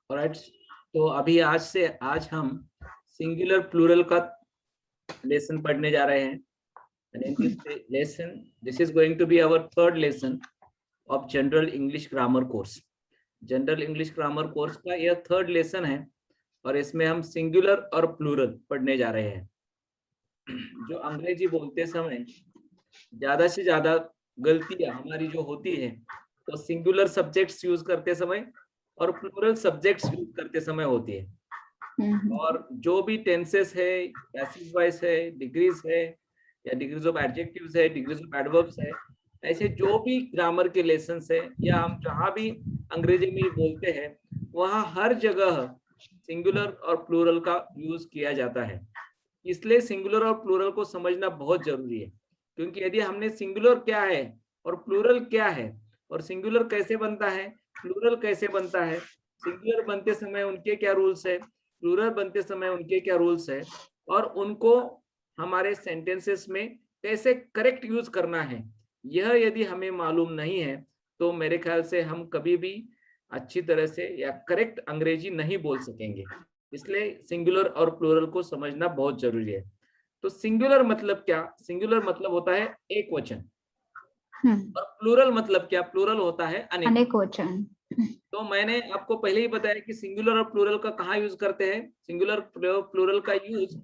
Alright, तो अभी आज हम सिंगुलर प्लूरल का लेसन पढ़ने जा रहे हैं। And in this lesson, this is going to be our third lesson of General English Grammar course. General English Grammar course का यह थर्ड लेसन है और इसमें हम सिंगुलर और प्लूरल पढ़ने जा रहे हैं। जो अंग्रेजी बोलते समय ज्यादा से ज्यादा गलतियां हमारी जो होती है तो सिंगुलर सब्जेक्ट्स यूज करते समय और प्लूरल सब्जेक्ट्स यूज करते समय होती है। और जो भी टेंसेस है, पैसिव वॉइस है, डिग्रीज है या डिग्रीज ऑफ एडजेक्टिव्स है, डिग्रीज ऑफ एडवर्ब्स है, ऐसे जो भी ग्रामर के लेसन्स है या हम जहाँ भी अंग्रेजी में बोलते हैं वहाँ हर जगह सिंगुलर और प्लूरल का यूज किया जाता है। इसलिए सिंगुलर और प्लूरल को समझना बहुत जरूरी है, क्योंकि यदि हमने सिंगुलर क्या है और प्लूरल क्या है और सिंगुलर कैसे बनता है, प्लूरल कैसे बनता है, सिंगुलर बनते समय उनके क्या रूल्स है, प्लूरल बनते समय उनके क्या रूल्स है, और उनको हमारे सेंटेंसेस में कैसे करेक्ट यूज करना है, यह यदि हमें मालूम नहीं है तो मेरे ख्याल से हम कभी भी अच्छी तरह से या करेक्ट अंग्रेजी नहीं बोल सकेंगे। इसलिए सिंगुलर और प्लूरल को समझना बहुत जरूरी है। तो सिंगुलर मतलब क्या? सिंगुलर मतलब होता है एक वचन, और प्लूरल मतलब क्या? प्लूरल होता है अनेक वचन। तो मैंने आपको पहले ही बताया कि सिंगुलर और प्लूरल का कहाँ यूज करते हैं। सिंगुलर प्लूरल का यूज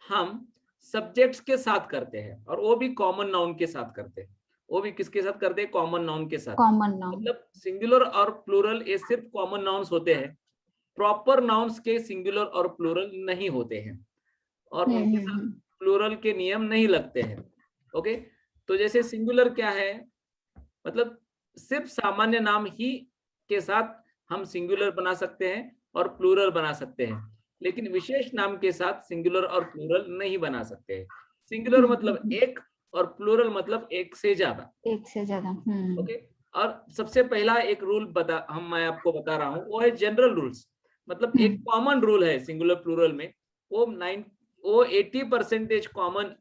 हम सब्जेक्ट्स के साथ करते हैं, और वो भी कॉमन नाउन के साथ करते हैं। वो भी किसके साथ करते हैं? कॉमन नाउन के साथ। कॉमन नाउन मतलब सिंगुलर और प्लूरल ये सिर्फ कॉमन नाउन्स होते हैं, प्रॉपर नाउन्स के सिंगुलर और प्लूरल नहीं होते हैं, और उनके साथ प्लूरल के नियम नहीं लगते हैं। ओके, तो जैसे सिंगुलर क्या है, मतलब सिर्फ सामान्य नाम ही के साथ हम सिंगुलर बना सकते हैं और प्लूरल बना सकते हैं, लेकिन विशेष नाम के साथ सिंगुलर और प्लूरल नहीं बना सकते हैं। सिंगुलर मतलब एक और प्लूरल मतलब एक से ज्यादा। ओके, और सबसे पहला एक रूल मैं आपको बता रहा हूँ, वो है जनरल रूल्स। मतलब एक कॉमन रूल है सिंगुलर प्लूरल में, वो 80% कॉमन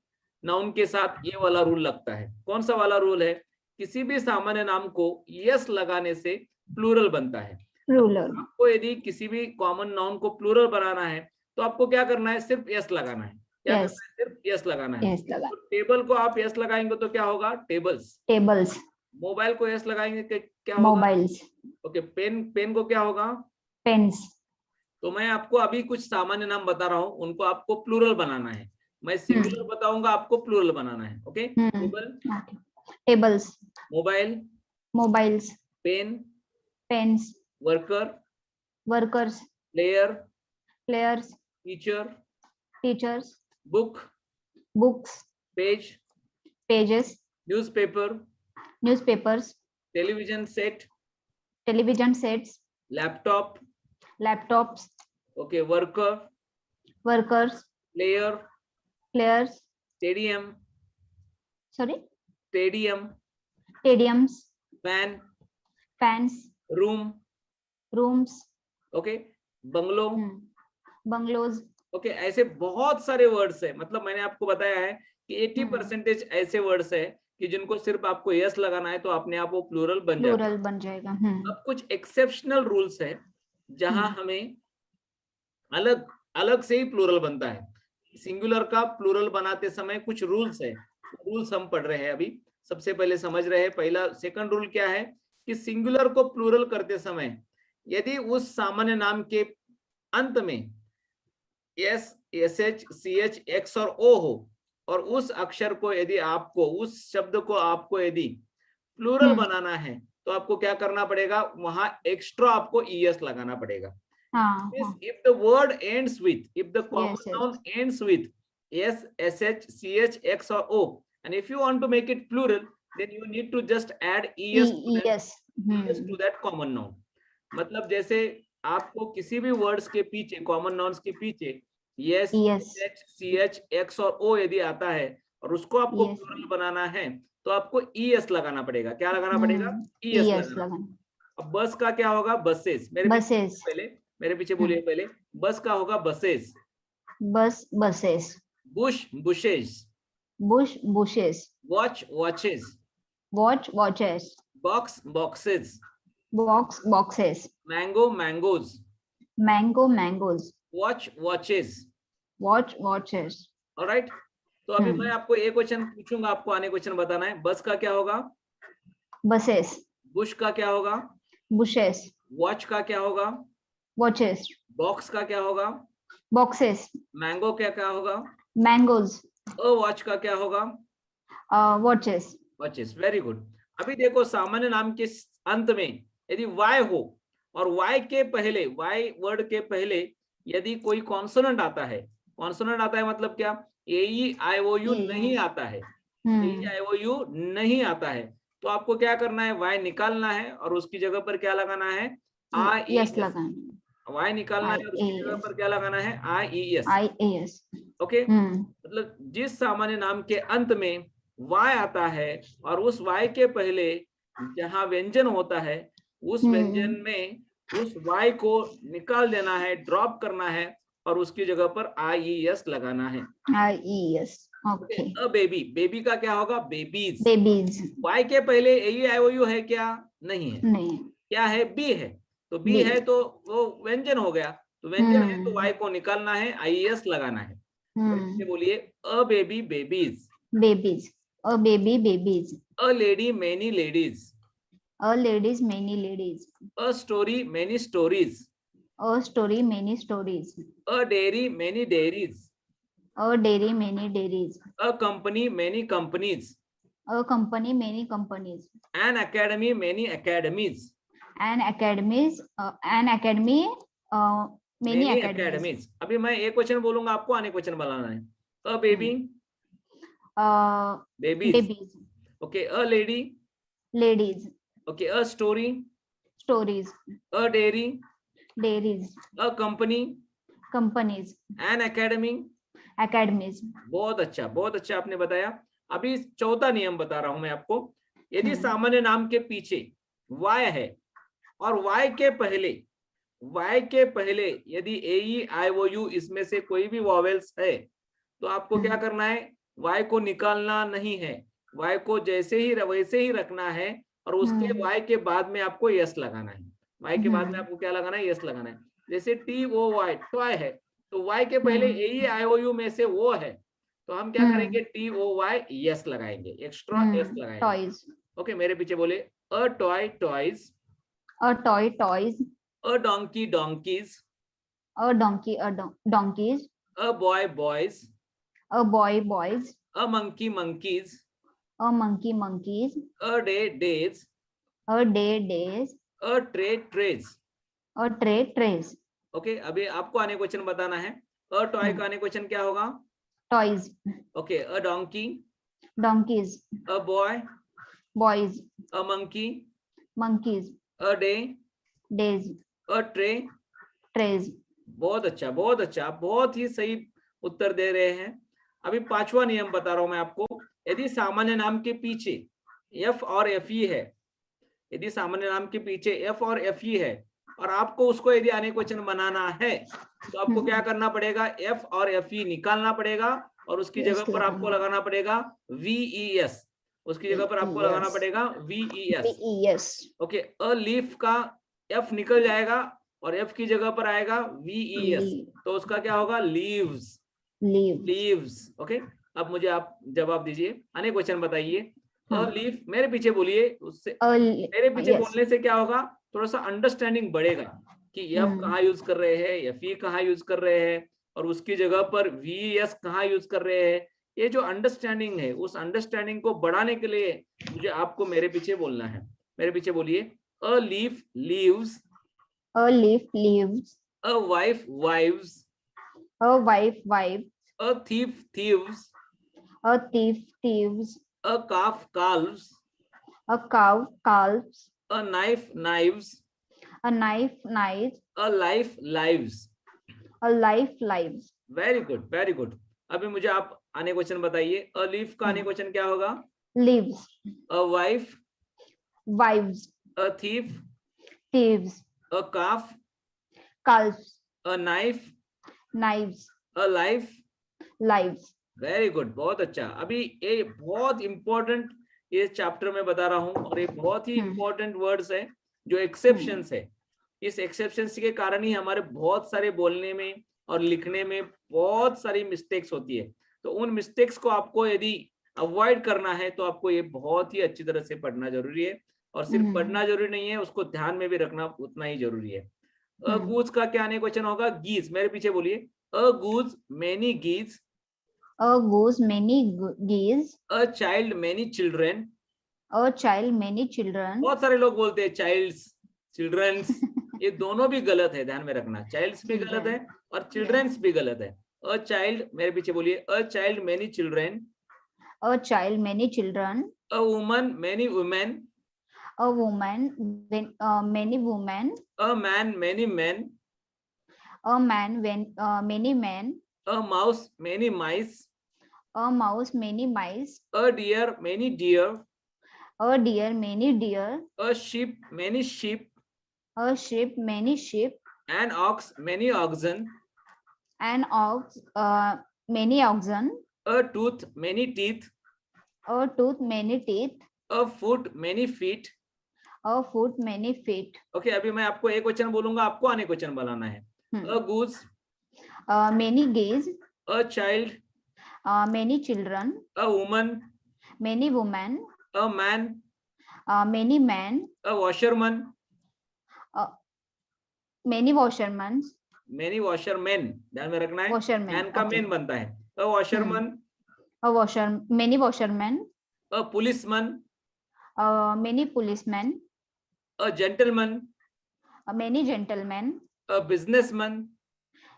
नाउन के साथ ये वाला रूल लगता है। कौन सा वाला रूल है? किसी भी सामान्य नाम को यस लगाने से प्लूरल बनता है। आपको यदि किसी भी कॉमन नाउन को प्लूरल बनाना है तो आपको क्या करना है? सिर्फ यस लगाना है। क्या करना है? सिर्फ यस लगाना है। तो टेबल को आप यस लगाएंगे तो क्या होगा? टेबल्स। मोबाइल को यस लगाएंगे क्या होगा? मोबाइल्स। ओके, पेन को क्या होगा? पेन्स। तो मैं आपको अभी कुछ सामान्य नाम बता रहा हूँ, उनको आपको प्लूरल बनाना है। मैं सिंगुलर बताऊंगा, आपको प्लूरल बनाना है। Okay, tables, mobiles, pens, workers, players, teachers, books, pages, newspapers, television sets, laptops, okay, workers, players, stadiums, fans, rooms, okay, bungalows. Okay, ऐसे बहुत सारे वर्ड्स है। मतलब मैंने आपको बताया है कि 80% ऐसे वर्ड्स है कि जिनको सिर्फ आपको यस लगाना है तो अपने आप वो प्लूरल बन जाएगा। अब कुछ एक्सेप्शनल रूल्स है जहां हमें अलग अलग से ही प्लूरल बनता है। सिंगुलर का प्लूरल बनाते समय कुछ रूल्स है, रूल्स हम पढ़ रहे हैं अभी। सबसे पहले समझ रहे हैं, पहला सेकंड रूल क्या है कि सिंगुलर को प्लूरल करते समय यदि उस सामान्य नाम के अंत में S, S H, C H, X और ओ हो, और उस अक्षर को यदि आपको, उस शब्द को आपको यदि प्लूरल बनाना है तो आपको क्या करना पड़ेगा? वहां एक्स्ट्रा आपको ईएस लगाना पड़ेगा। If the word ends with, if the common noun ends with s, sh, ch, x or o, and if you want to make it plural, then you need to just add es to that common noun. मतलब जैसे आपको किसी भी words के पीछे, common nouns के पीछे yes, ch, x और o यदि आता है और उसको आपको प्लूरल बनाना है तो आपको es लगाना पड़ेगा। क्या लगाना पड़ेगा? es लगाना। अब बस का क्या होगा? बसेस। मेरे पीछे बोलिए पहले। बस का होगा buses, buses, bushes, watches, boxes, mangoes, mango, mangoes, watch, watches, watch, watches, alright. तो अभी मैं आपको एक क्वेश्चन पूछूंगा, आपको आने क्वेश्चन बताना है। बस का क्या होगा? buses, बुश का क्या होगा? bushes, वॉच का क्या होगा? watches, बॉक्स का क्या होगा? boxes, मैंगो क्या क्या होगा? mangoes, अ वॉच का क्या होगा? watches. Watches, very good. अभी देखो, सामान्य नाम के अंत में यदि वाई हो और वाई के पहले, वाई वर्ड के पहले यदि कोई कॉन्सोनेंट आता है, कॉन्सोनेंट आता है मतलब क्या? ए ई आई ओ यू नहीं आता है, ए आई ओ यू नहीं आता है, तो आपको क्या करना है? वाई निकालना है और उसकी जगह पर क्या लगाना है? आई ई yes एस। लगाना, वाई निकालना है और उसकी जगह पर क्या लगाना है? आई ई एस। IAS. ओके, मतलब जिस सामान्य नाम के अंत में वाई आता है और उस वाई के पहले जहां व्यंजन होता है, उस व्यंजन में उस वाई को निकाल देना है, ड्रॉप करना है और उसकी जगह पर IES लगाना है। IES. Okay. A baby, baby का क्या होगा? बेबीज। Babies. वाई के पहले AEIOU है क्या? नहीं है। नहीं, क्या है? बी है। तो बी B. है तो वो व्यंजन हो गया, तो व्यंजन है तो वाई को निकालना है, IES लगाना है। तो बोलिए a baby, babies. Babies. A baby, babies. A lady, many ladies. A ladies, many ladies. A story, many stories. A story, many stories. A dairy, many dairies. A dairy, many dairies. A company, many companies. A company, many companies. An academy, many academies. An academies, an academy, many many academies. Academies. अभी मैं एक question बोलूंगा, आपको आने question बनाना है। A baby, babies. Babies, okay, a lady, ladies, okay, a story, stories, a dairy, dairies, a company, companies, an academy. academies. बहुत अच्छा, बहुत अच्छा आपने बताया। अभी चौथा नियम बता रहा हूं मैं आपको। यदि सामान्य नाम के पीछे वाय है और वाय के पहले, वाय के पहले यदि AEIOU इसमें से कोई भी वॉवेल्स है, तो आपको क्या करना है? वाय को निकालना नहीं है, वाय को जैसे ही वैसे ही रखना है और उसके वाय के बाद में आपको यस लगाना है। वाय के बाद में आपको क्या लगाना है? यस लगाना है। जैसे TOY, टॉय है, तो वाई के पहले AEIOU में से वो है, तो हम क्या करेंगे? TOY यस लगाएंगे, एक्स्ट्रा यस लगाएंगे। Toys. ओके, मेरे पीछे बोले a toy, toys. A toy, toys. A donkey, donkeys. A donkey, donkeys. A boy, boys. A boy, boys. A monkey, monkeys. A monkey, monkeys. A day, days. A day, days. A tray, trays. A tray, trays. Okay, अभी आपको आने question बताना है। A toy का आने question क्या होगा? Toys. Okay, a donkey, Donkeys. A boy, Boys. A monkey, Monkeys. A day, Days. A tray. Trays. बहुत अच्छा, बहुत अच्छा, आप बहुत ही सही उत्तर दे रहे हैं। अभी पांचवा नियम बता रहा हूं मैं आपको। यदि सामान्य नाम के पीछे एफ और एफ ई है, यदि सामान्य नाम के पीछे एफ और एफ ई है और आपको उसको यदि आने क्वेश्चन बनाना है, तो आपको क्या करना पड़ेगा? एफ और एफ ई निकालना पड़ेगा और उसकी जगह पर आपको लगाना पड़ेगा VES। उसकी जगह पर आपको लगाना पड़ेगा VES। VES. Okay, a leaf का एफ निकल जाएगा और एफ की जगह पर आएगा VES, तो उसका क्या होगा? Leaves, leaves. ओके, अब मुझे आप जवाब दीजिए, आने क्वेश्चन बताइए। अ लीफ, मेरे पीछे बोलिए, उससे मेरे पीछे बोलने से क्या होगा? थोड़ा सा अंडरस्टैंडिंग बढ़ेगा कि एफ कहाँ यूज कर रहे हैं, एफ ई कहाँ यूज कर रहे हैं और उसकी जगह पर VES कहाँ यूज कर रहे हैं। ये जो अंडरस्टैंडिंग है, उस अंडरस्टैंडिंग को बढ़ाने के लिए मुझे आपको मेरे पीछे बोलना है। मेरे पीछे बोलिए, a leaf, leaves. A leaf, leaves. A wife, wives. A wife, wives. A thief, thieves. A thief, thieves. A calf, calves. A cow, calves. A knife, knives. A knife, knives. A life, lives. A life, lives. Very good, very good. अभी मुझे आप आने question बताइए। A leaf का आने question क्या होगा? Leaves, a wife, wives. A thief, Thieves, a calf, calves. A knife, Knives, a life. lives. Very good, बहुत अच्छा। अभी ये बहुत इंपॉर्टेंट ये चैप्टर में बता रहा हूं और ये बहुत ही इंपॉर्टेंट वर्ड्स है जो एक्सेप्शंस है। इस एक्सेप्शंस के कारण ही हमारे बहुत सारे बोलने में और लिखने में बहुत सारी मिस्टेक्स होती है। तो उन मिस्टेक्स को आपको यदि अवॉइड करना है तो आपको ये बहुत ही अच्छी तरह से पढ़ना जरूरी है, और सिर्फ पढ़ना जरूरी नहीं है, उसको ध्यान में भी रखना उतना ही जरूरी है। अ गूज का क्या आने क्वेश्चन होगा? गीज। मेरे पीछे बोलिए। A goose many geese, A goose many geese, a child many children. a child many children. बहुत सारे लोग बोलते हैं चाइल्ड्स, चिल्ड्रंस, ये दोनों भी गलत है, ध्यान में रखना। चाइल्ड्स भी गलत है और चिल्ड्रंस भी गलत है। अ चाइल्ड, मेरे पीछे बोलिए, a child many children, A child many children, a woman many women, a woman many women, a man many man, a man many men, a mouse many mice, a mouse many mice, a deer many deer, a deer many deer, a sheep many sheep, a sheep many sheep, an ox many oxen, an ox many oxen, a tooth many teeth, a tooth many teeth, a foot many feet. a foot many feet. Okay, अभी मैं आपको एक question बोलूंगा, आपको आने question बनाना है। a goose, Many geese, a child, many children, a woman, many women, a man, many men, a washerman, many washermen, many washermen, ध्यान में रखना है, washermen, मैन का okay. मेन बनता है। a washerman, many washermen, a policeman, many policemen, a gentleman, many gentlemen, a businessman,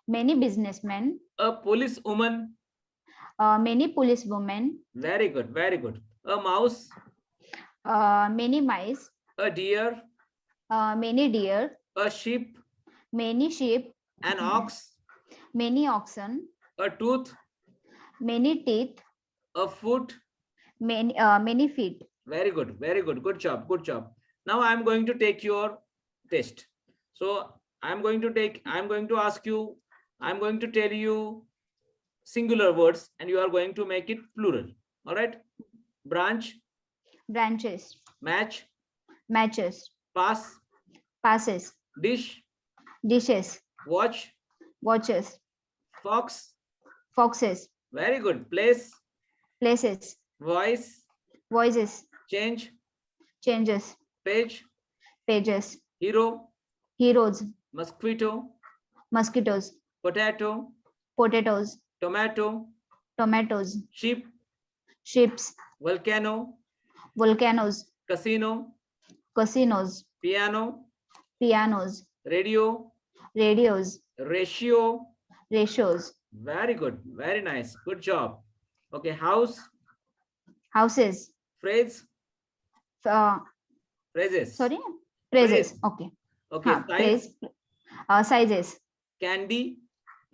many businessmen, a policewoman. many policewomen, Very good, very good. a mouse, many mice, a deer, many deer, a sheep, many sheep, an ox, many oxen, a tooth, many teeth, a foot. many feet. Very good, very good. Good job, good job. Now I'm going to take your test. So I'm going to ask you, I'm going to tell you singular words and you are going to make it plural. All right? Branch, Branches, match, matches, pass, passes, dish, dishes, watch, watches, fox. foxes, Very good. Place, places, voice, voices, change, changes, page, pages, hero, heroes, mosquito, mosquitoes, potato, potatoes, tomato, tomatoes, sheep, ships, volcano, volcanoes, casino, casinos, piano, pianos, radio, radios, ratio. ratios, Very good, very nice, good job. Okay, house, houses, phrase, uh, phrases. sorry, phrases. Phrase. Okay. Okay, size, Phrase, sizes, candy.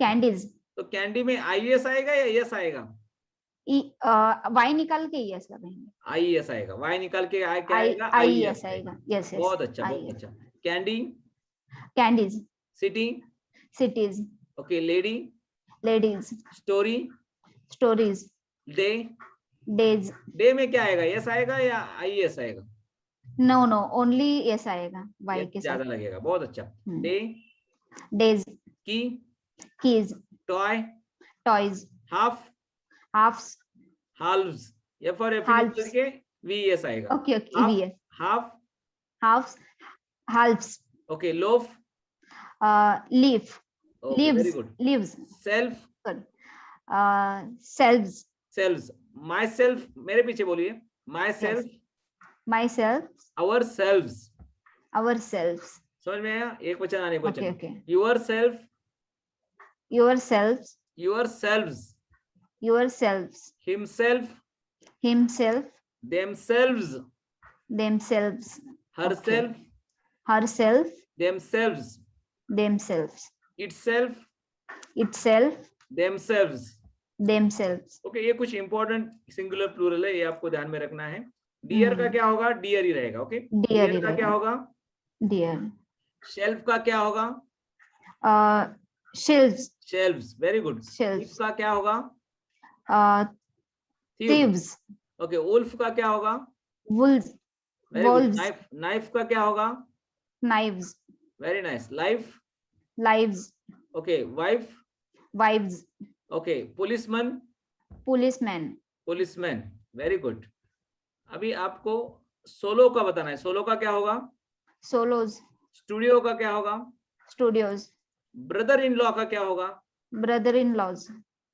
candies. तो candy में IES आएगा या yes आएगा? Y निकाल के yes लगाएंगे। IES आएगा, Y निकाल के क्या आएगा? IES आएगा। यस यस, बहुत अच्छा, बहुत अच्छा। Candy, candies, city, cities, okay, lady, ladies, story, stories, day, days. Day में क्या आएगा? यस आएगा या IES आएगा? नो नो, ओनली यस आएगा वाई के साथ, ज्यादा लगेगा। बहुत अच्छा। Day, days, key, keys, toy, toys, half, halfs, halves, F और F Halves. निकल के VES आएगा। Okay okay, VS, half, halfs, halfs, okay, loaf, leaf, okay, very leaves, good. Leaves, self, selves, selves, my self, मेरे पीछे बोलिए, myself, myself, ourselves. Ourselves. समझ में आया? एक वचन आने ओके वचन। Okay, yourself, yourselves, yourselves, yourselves, himself, himself, themselves, themselves, herself, herself, themselves, themselves, itself, itself, themselves. themselves. Okay, ये कुछ important singular plural है, ये आपको ध्यान में रखना है। डियर का क्या होगा? डियर ही रहेगा। ओके, Dear डियर का क्या होगा? dear. शेल्फ का क्या होगा? Shelves, shelves, very good. shelves. का क्या होगा? Thieves, ओके, वुल्फ का क्या होगा? wolves, very good. wolves, knife, knife का क्या होगा? knives, Very nice. Life. lives, Okay. Wife. wives, Okay. Policeman. policeman, Policeman. Very good. अभी आपको सोलो का बताना है. सोलो का क्या होगा? solos, स्टूडियो का क्या होगा? studios, ब्रदर इन लॉ का क्या होगा? brother-in-laws,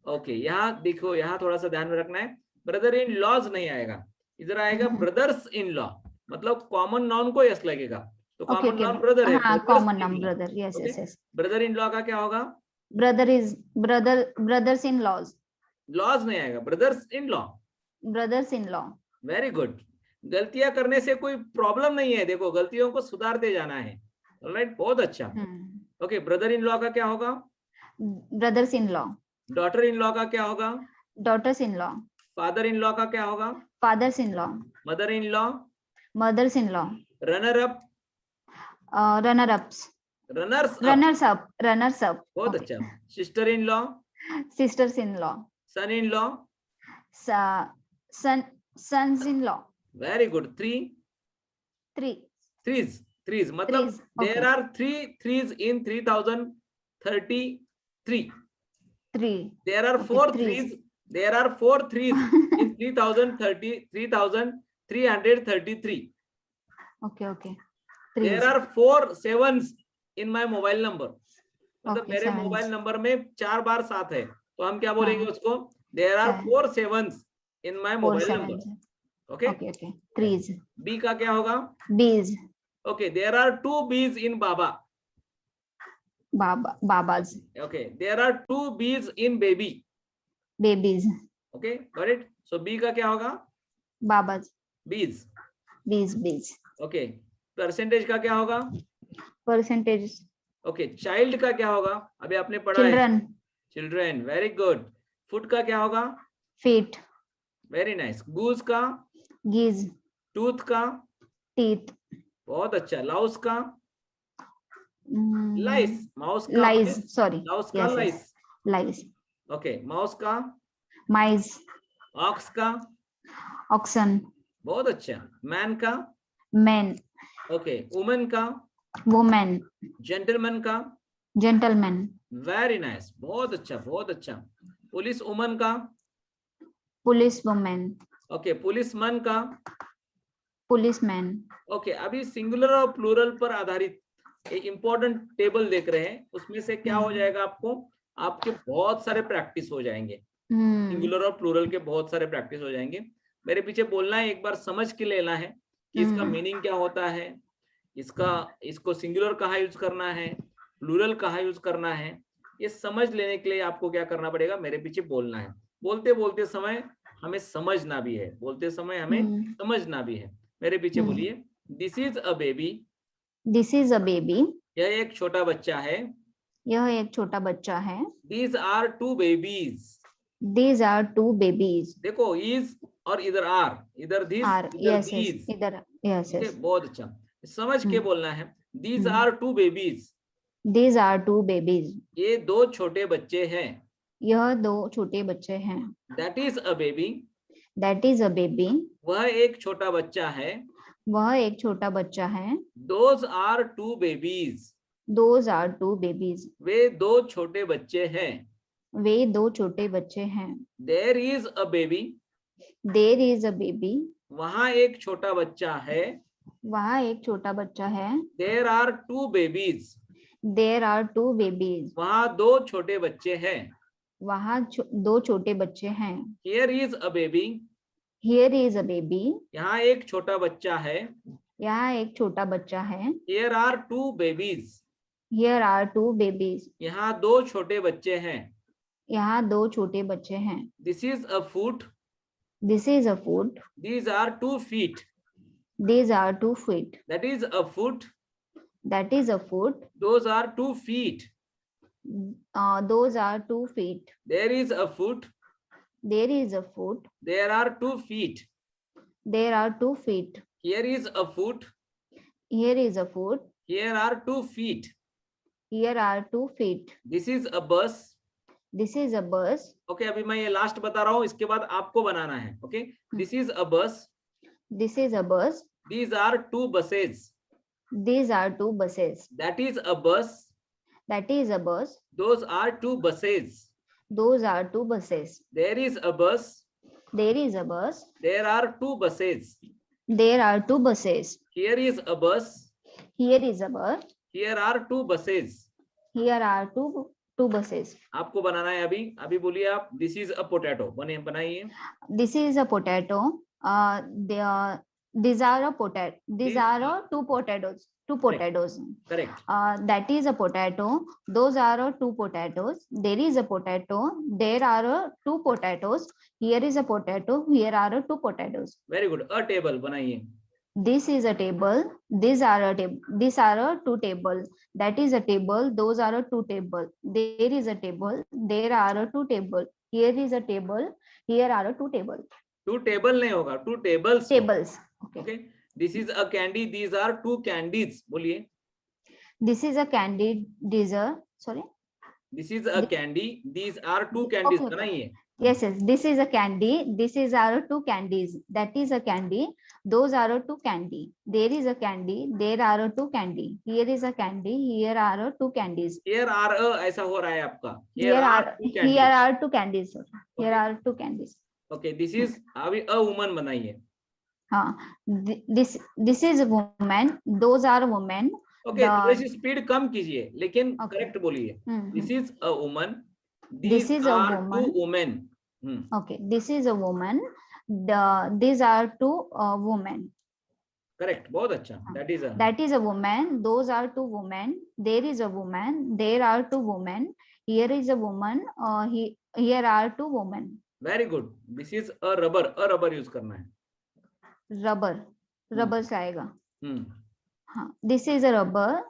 ओके, यहाँ देखो, यहाँ थोड़ा सा ध्यान में रखना है. ब्रदर इन लॉज नहीं आएगा, इधर आएगा ब्रदर्स इन लॉ. मतलब कॉमन नाउन को यस लगेगा. तो okay, common okay, noun brother है. हाँ, common name brother, yes, Okay. yes, yes. Brother in law का क्या होगा? brothers-in-laws, लॉज नहीं आएगा, brothers in law. brothers-in-law, very good. गलतियां करने से कोई प्रॉब्लम नहीं है. देखो, गलतियों को सुधारते जाना है. ऑलराइट, बहुत अच्छा. ओके, ब्रदर इन लॉ का क्या होगा? brothers-in-law, डॉटर इन लॉ का क्या होगा? daughters-in-law, फादर इन लॉ का क्या होगा? fathers-in-law, mother in law. mothers-in-law, runner up. runner-ups, runners up. runners-up, बहुत okay. अच्छा. Sister in law. sisters-in-law, son in law. sons-in-law, very good. Threes मतलब threes, there okay. Are 3 threes in 3033. three, There are okay, 4 threes. threes. There are 4 threes in 3333. okay, There threes, are 4 sevens in my mobile number. मतलब okay, मेरे sevens. Mobile number में 4 बार 7 है, तो हम क्या बोलेंगे हाँ. उसको? There are Seven. 4 sevens in my 4 mobile number. sevens, Okay. okay, threes, B का क्या होगा? bees, Okay, there are 2 bees in Baba. babas, Okay, there are 2 bees in baby. babies, Okay, got it? So B का क्या होगा? babas, Bees. bees, Okay, percentage का क्या होगा? percentage, Okay, child का क्या होगा? अभी आपने पढ़ा है. children, Children, very good. Foot का क्या होगा? feet, Very nice. Goose का? geese, Tooth का? teeth, बहुत अच्छा. Louse का? Lice. Mouse का? lice, sorry, Mouse का yes, lice. lice, Okay, mouse का? mice, Ox का? oxen, बहुत अच्छा. Man का? men, Okay, woman का? woman, Gentleman का? gentleman, very nice. बहुत अच्छा, बहुत अच्छा. पुलिस वुमन का? policewoman, okay. पुलिसमैन का? policeman, okay. अभी सिंगुलर और प्लूरल पर आधारित एक इंपॉर्टेंट टेबल देख रहे हैं. उसमें से क्या हो जाएगा? आपके बहुत सारे प्रैक्टिस हो जाएंगे. सिंगुलर और प्लूरल के बहुत सारे प्रैक्टिस हो जाएंगे. मेरे पीछे बोलना है, एक बार समझ के लेना है कि इसका मीनिंग क्या होता है, इसको सिंगुलर कहाँ यूज करना है, प्लूरल कहाँ यूज करना है. ये समझ लेने के लिए आपको क्या करना पड़ेगा? मेरे पीछे बोलना है. बोलते बोलते समय हमें समझना भी है. बोलते समय हमें समझना भी है. मेरे पीछे बोलिए. This is a baby. this is a baby, यह एक छोटा बच्चा है. यह एक छोटा बच्चा है. These are 2 babies. these are 2 babies, देखो, is और इधर are, इधर this, are, इधर yes, yes, these. इधर, yes, Okay, yes, बहुत अच्छा. समझ के बोलना है. These are 2 babies. these are 2 babies, ये 2 छोटे बच्चे हैं. यह 2 छोटे बच्चे हैं. That is a baby. that is a baby, वह एक छोटा बच्चा है. वह एक छोटा बच्चा है. Those are 2 babies. those are 2 babies, वे 2 छोटे बच्चे हैं. वे 2 छोटे बच्चे हैं. There is a baby. there is a baby, वहाँ एक छोटा बच्चा है. वहाँ एक छोटा बच्चा है. There are 2 babies. there are 2 babies, वहाँ 2 छोटे बच्चे हैं. वहाँ 2 छोटे बच्चे हैं. Here is a baby. here is a baby, यहाँ एक छोटा बच्चा है. यहाँ एक छोटा बच्चा है. Here are 2 babies. here are 2 babies, यहाँ 2 छोटे बच्चे हैं. यहाँ 2 छोटे बच्चे हैं. This is a foot. this is a foot, These are 2 feet. these are 2 feet, That is a foot. that is a foot, Those are 2 feet. those are 2 feet, There is a foot. there is a foot, There are 2 feet. there are 2 feet, Here is a foot. here is a foot, Here are 2 feet. here are 2 feet. This is a bus. this is a bus, Okay, अभी मैं ये last बता रहा हूँ, इसके बाद आपको बनाना है. Okay, this is a bus. this is a bus, These are 2 buses. These are two buses. That is a bus. That is a bus. Those are two buses. Those are two buses. There is a bus. There is a bus. There are two buses. There are two buses. Here is a bus. Here is a bus. Here are two buses. Here are two buses. आपको बनाना है अभी अभी बोलिए आप. This is a potato. बनाइए. This is a potato. These are a potato. These are two potatoes. Two potatoes. Correct. That is a potato. Those are two potatoes. There is a potato. There are two potatoes. Here is a potato. Here are two potatoes. Very good. A table बनाइए. This is a table. These are a table. These are two tables. That is a table. Those are two tables. There is a table. There are two tables. Here is a table. Here are two tables. Two table नहीं होगा. Two tables. Tables. Okay. This is a candy. These are two candies. बोलिए. This is a candy. These are sorry. This is a candy. These are two candies. Okay. बनाइए. Yes, yes. This is a candy. This is our two candies. That is a candy. Those are two candy. There is a candy. There are two candy. Here is a candy. Here are two candies. Here are ऐसा हो रहा है आपका. Here are two candies. here are two candies. Here are two candies. Okay. This is अभी a woman बनाइए. हाँ. This is a woman. Those are women. Okay. थोड़ी सी speed कम कीजिए लेकिन करेक्ट बोलिए. This is a woman. This is a woman. Two women. Okay. This is a woman. These are two women. Correct. बहुत अच्छा. That is a woman. Those are two women. There is a woman. There are two women. Here is a woman. Here are two women. Very good. This is a rubber. A rubber use करना है. Rubber. Rubber से आएगा. हाँ. This is a rubber.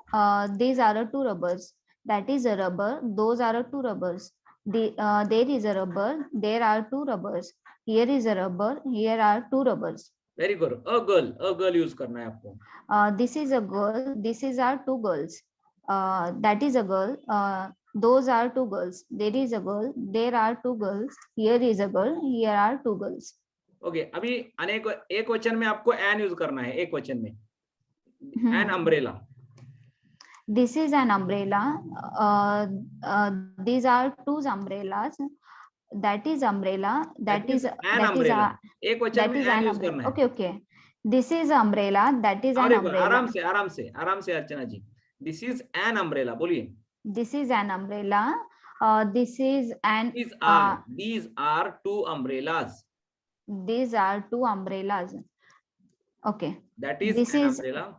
These are two rubbers. That is a rubber. Those are two rubbers. There is a rubber. There are two rubbers. Here is a rubber. Here are two rubbers. Very good. A girl. A girl use करना है आपको. This is a girl. This is our two girls. That is a girl. Those are two girls. There is a girl. There are two girls. Here is a girl. Here are two girls. Okay. अभी अनेक एक वचन में आपको an use करना है. एक वचन में. An umbrella. This is an umbrella. These are two umbrellas. That is umbrella. That is an umbrella. एक वचन में an use करना है. Okay, okay. This is umbrella. That is an umbrella. आराम से अर्चना जी. This is an umbrella. बोलिए. This is an umbrella. This is an. These are two umbrellas. These are two umbrellas. Okay. That is an umbrella.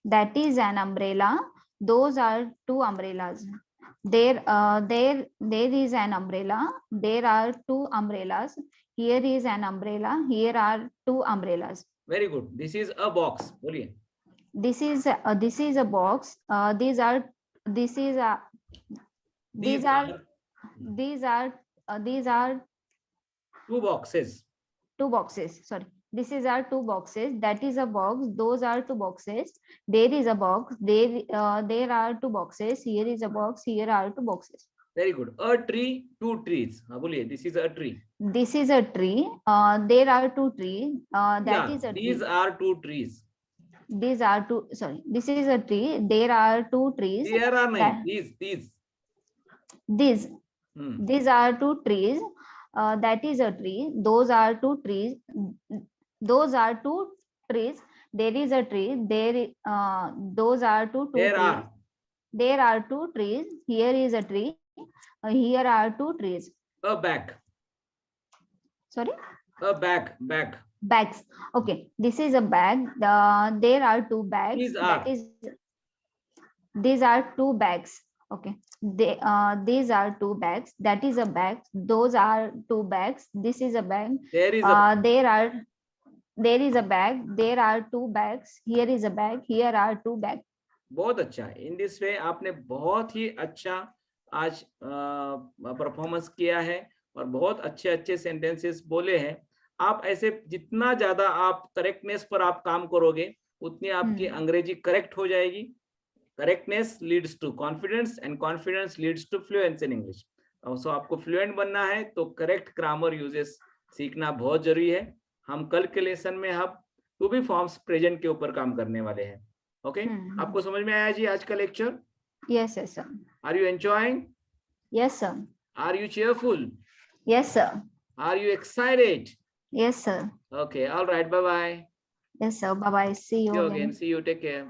That is an umbrella. Those are two umbrellas. There is an umbrella. There are two umbrellas. Here is an umbrella. Here are two umbrellas. Very good. This is a box. बोलिए. This is a box. These are two boxes. Two boxes. Sorry. This is our two boxes. That is a box. Those are two boxes. There is a box. There are two boxes. Here is a box. Here are two boxes. Very good. A tree, two trees. हाँ बोलिए. This is a tree. This is a tree. There are two trees. Is a these tree. Are two trees. These are two. Sorry. This is a tree. There are two trees. There are नहीं. These. These are two trees. That is a tree. Those are two trees. Those are two trees. There is a tree. Those are two trees. There are two trees. Here is a tree. Here are two trees. A bag. Sorry. A bag. Bags. Okay. This is a bag. There are two bags. These are two bags. Okay. These are two bags. That is a bag. Those are two bags. This is a bag. There is a bag. There are two bags. Here is a bag. Here are two bags. बहुत अच्छा. In this way आपने बहुत ही अच्छा आज performance किया है और बहुत अच्छे सेंटेंसेस बोले हैं. आप ऐसे जितना ज्यादा आप करेक्टनेस पर आप काम करोगे उतनी आपकी अंग्रेजी करेक्ट हो जाएगी. Correctness leads to confidence and confidence leads to fluency in English. So आपको फ्लुएंट बनना है तो करेक्ट ग्रामर यूजेस सीखना बहुत जरूरी है. हम कल के लेसन में हम टू बी फॉर्म्स प्रेजेंट के ऊपर काम करने वाले हैं. ओके, आपको समझ में आया जी आज का lecture? Yes, yes, sir. Are you enjoying? Yes, sir. Are you cheerful? Yes, sir. Are you excited? Yes, sir. Okay, all right, bye bye. Yes, sir. Bye bye. See See you you again. again. See you. Take care.